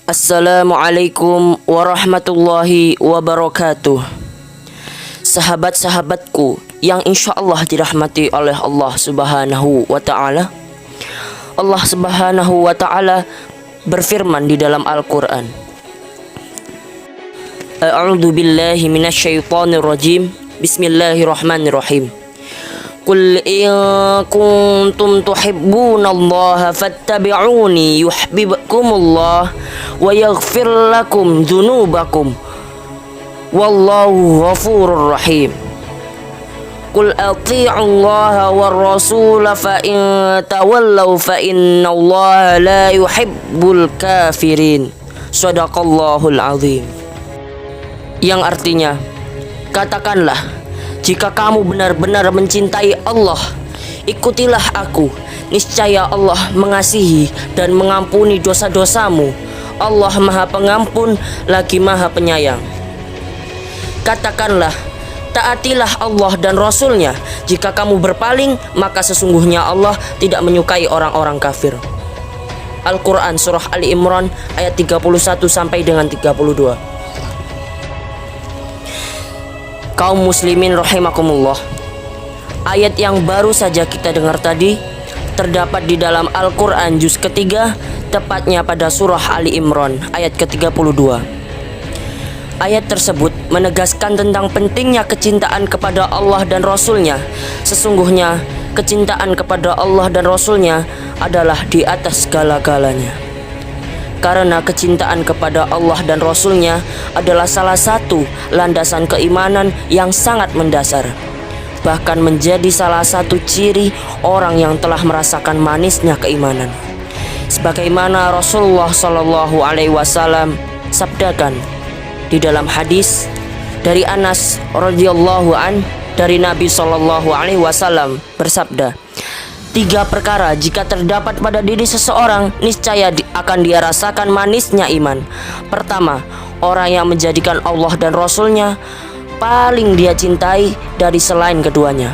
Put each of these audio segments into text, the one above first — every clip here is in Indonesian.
Assalamualaikum warahmatullahi wabarakatuh. Sahabat-sahabatku yang insya Allah dirahmati oleh Allah Subhanahu wa Ta'ala. Allah Subhanahu wa Ta'ala berfirman di dalam Al-Quran. A'udzu billahi minasyaitonir rajim. Bismillahirrahmanirrahim. Qul in kuntum tuhibbunallaha fattabi'uni yuhibbukumullah wa yaghfir lakum dzunubakum wallahu ghafurur rahim. Qul athi'ullaha war rasula fa in tawallaw fa innallaha la yuhibbul kafirin. Shadaqallahul azim. Yang artinya, katakanlah, jika kamu benar-benar mencintai Allah, ikutilah aku. Niscaya Allah mengasihi dan mengampuni dosa-dosamu. Allah Maha Pengampun lagi Maha Penyayang. Katakanlah, taatilah Allah dan Rasul-Nya. Jika kamu berpaling, maka sesungguhnya Allah tidak menyukai orang-orang kafir. Al-Quran Surah Ali Imran ayat 31 sampai dengan 32. Kaum muslimin rahimakumullah, ayat yang baru saja kita dengar tadi terdapat di dalam Al-Quran juz ketiga, tepatnya pada surah Ali Imran ayat ke-32. Ayat tersebut menegaskan tentang pentingnya kecintaan kepada Allah dan Rasul-Nya. Sesungguhnya kecintaan kepada Allah dan Rasul-Nya adalah di atas segala-galanya. Karena kecintaan kepada Allah dan Rasul-Nya adalah salah satu landasan keimanan yang sangat mendasar, bahkan menjadi salah satu ciri orang yang telah merasakan manisnya keimanan. Sebagaimana Rasulullah Shallallahu Alaihi Wasallam sabdakan di dalam hadis dari Anas radhiyallahu an, dari Nabi Shallallahu Alaihi Wasallam bersabda, 3 perkara jika terdapat pada diri seseorang, niscaya akan dia rasakan manisnya iman. Pertama, orang yang menjadikan Allah dan Rasul-Nya paling dia cintai dari selain keduanya.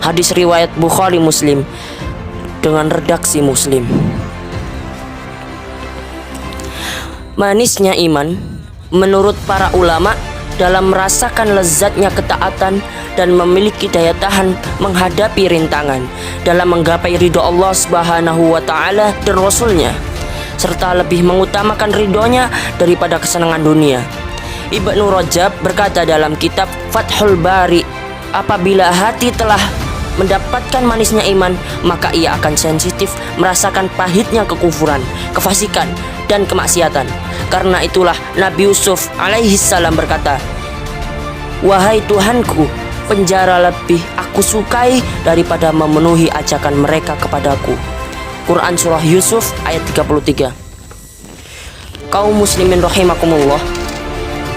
Hadis riwayat Bukhari Muslim dengan redaksi Muslim. Manisnya iman menurut para ulama dalam merasakan lezatnya ketaatan dan memiliki daya tahan menghadapi rintangan dalam menggapai ridho Allah Subhanahu wa Ta'ala dan Rasul-Nya, serta lebih mengutamakan ridhonya daripada kesenangan dunia. Ibnu Rajab berkata dalam kitab Fathul Bari, apabila hati telah mendapatkan manisnya iman, maka ia akan sensitif merasakan pahitnya kekufuran, kefasikan, dan kemaksiatan. Karena itulah Nabi Yusuf alaihi salam berkata, wahai Tuhanku, penjara lebih aku sukai daripada memenuhi ajakan mereka kepadaku. Quran Surah Yusuf ayat 33. Kaum muslimin rahimakumullah,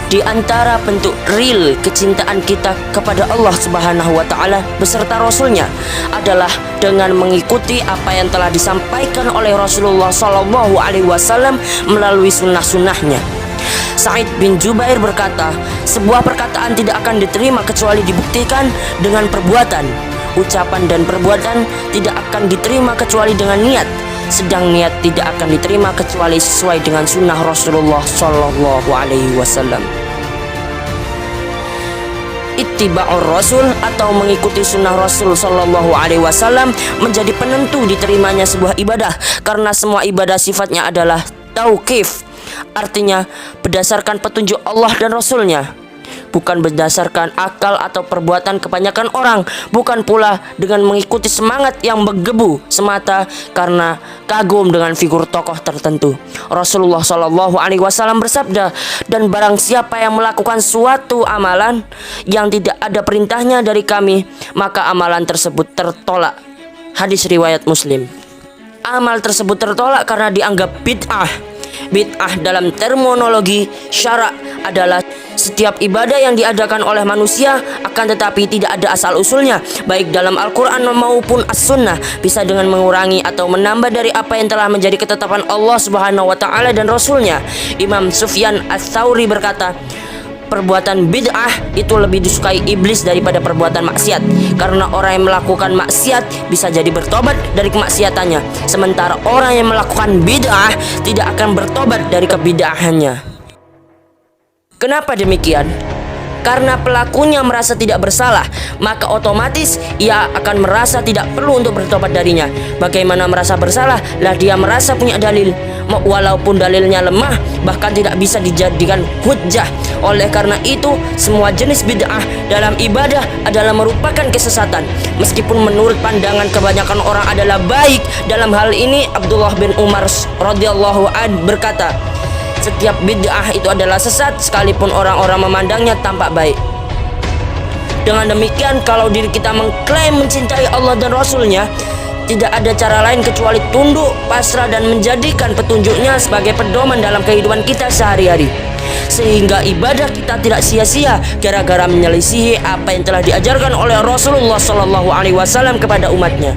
di antara bentuk real kecintaan kita kepada Allah Subhanahu wa Ta'ala beserta Rasul-Nya adalah dengan mengikuti apa yang telah disampaikan oleh Rasulullah Sallallahu Alaihi Wasallam melalui sunnah-sunnahnya. Sa'id bin Jubair berkata, sebuah perkataan tidak akan diterima kecuali dibuktikan dengan perbuatan. Ucapan dan perbuatan tidak akan diterima kecuali dengan niat. Sedang niat tidak akan diterima kecuali sesuai dengan sunnah Rasulullah Sallallahu Alaihi Wasallam. Ittiba'ur Rasul atau mengikuti sunnah Rasul Sallallahu Alaihi Wasallam menjadi penentu diterimanya sebuah ibadah, karena semua ibadah sifatnya adalah tauqif, artinya berdasarkan petunjuk Allah dan Rasul-Nya, bukan berdasarkan akal atau perbuatan kebanyakan orang, bukan pula dengan mengikuti semangat yang bergebu semata karena kagum dengan figur tokoh tertentu. Rasulullah Shallallahu Alaihi Wasallam bersabda, dan barang siapa yang melakukan suatu amalan yang tidak ada perintahnya dari kami, maka amalan tersebut tertolak. Hadis riwayat Muslim. Amal tersebut tertolak karena dianggap bid'ah. Bid'ah dalam terminologi syara' adalah setiap ibadah yang diadakan oleh manusia akan tetapi tidak ada asal usulnya, baik dalam Al-Quran maupun As-Sunnah, bisa dengan mengurangi atau menambah dari apa yang telah menjadi ketetapan Allah Subhanahu wa Ta'ala dan Rasul-Nya. Imam Sufyan Ats-Tsauri berkata, perbuatan bid'ah itu lebih disukai iblis daripada perbuatan maksiat, karena orang yang melakukan maksiat bisa jadi bertobat dari kemaksiatannya, sementara orang yang melakukan bid'ah tidak akan bertobat dari kebid'ahannya. Kenapa demikian? Karena pelakunya merasa tidak bersalah, maka otomatis ia akan merasa tidak perlu untuk bertobat darinya. Bagaimana merasa bersalah? Lah dia merasa punya dalil, walaupun dalilnya lemah, bahkan tidak bisa dijadikan hujjah. Oleh karena itu, semua jenis bid'ah dalam ibadah adalah merupakan kesesatan, meskipun menurut pandangan kebanyakan orang adalah baik. Dalam hal ini Abdullah bin Umar radhiyallahu an berkata, setiap bid'ah itu adalah sesat sekalipun orang-orang memandangnya tampak baik. Dengan demikian, kalau diri kita mengklaim mencintai Allah dan Rasulnya, tidak ada cara lain kecuali tunduk, pasrah, dan menjadikan petunjuknya sebagai pedoman dalam kehidupan kita sehari-hari, sehingga ibadah kita tidak sia-sia gara-gara menyelisihi apa yang telah diajarkan oleh Rasulullah SAW kepada umatnya.